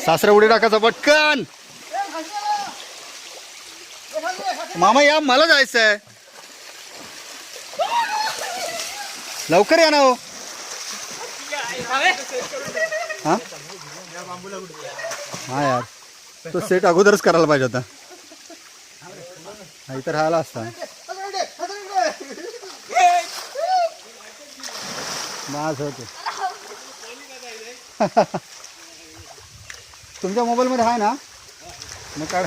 सासरा उडी टाकायचा पटकन. मामा या, मला जायचंय. लवकर या ना हो. हा हा यार, तो सेट अगोदरच करायला पाहिजे होता, नाही तर राहिला असता. माझ होते. तुमच्या मोबाईलमध्ये आहे ना, मग काढ.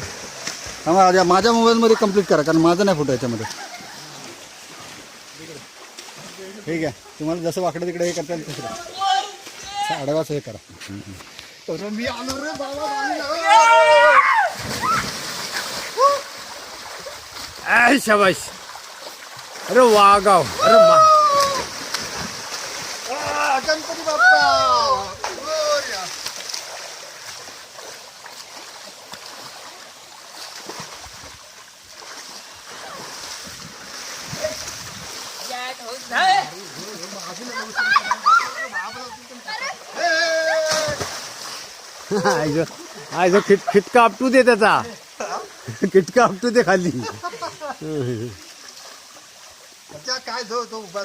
माझ्या मोबाईलमध्ये कंप्लीट करा, कारण माझं नाही फोटो याच्यामध्ये. ठीक आहे, तुम्हाला जसं वाकडं तिकडे हे करता येईल तसं आडवाच हे करा. मी आलो रे बाबा. शाबाश. अरे वागाव. अरे गणपती बाप्पा. आयजो खिटका आपटू दे त्याचा. खिटका आपटू दे खाली. काय जो तो उभा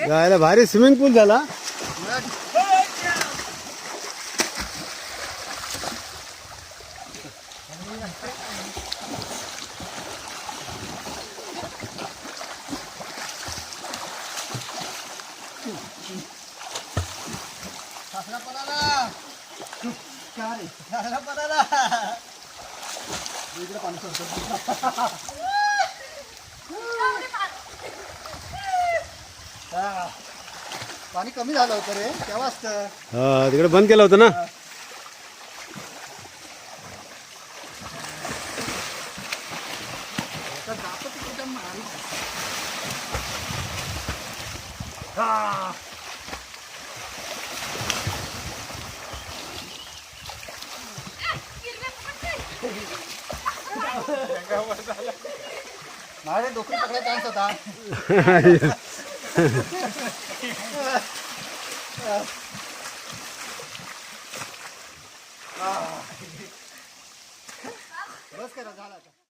जायला भारी स्विमिंग पूल झाला. पाणी कमी झालं होतं रे तेव्हाच. तिकडे बंद केलं होतं ना. माझे डोकरी पकडायचा चान्स होता. बस करा, झाला.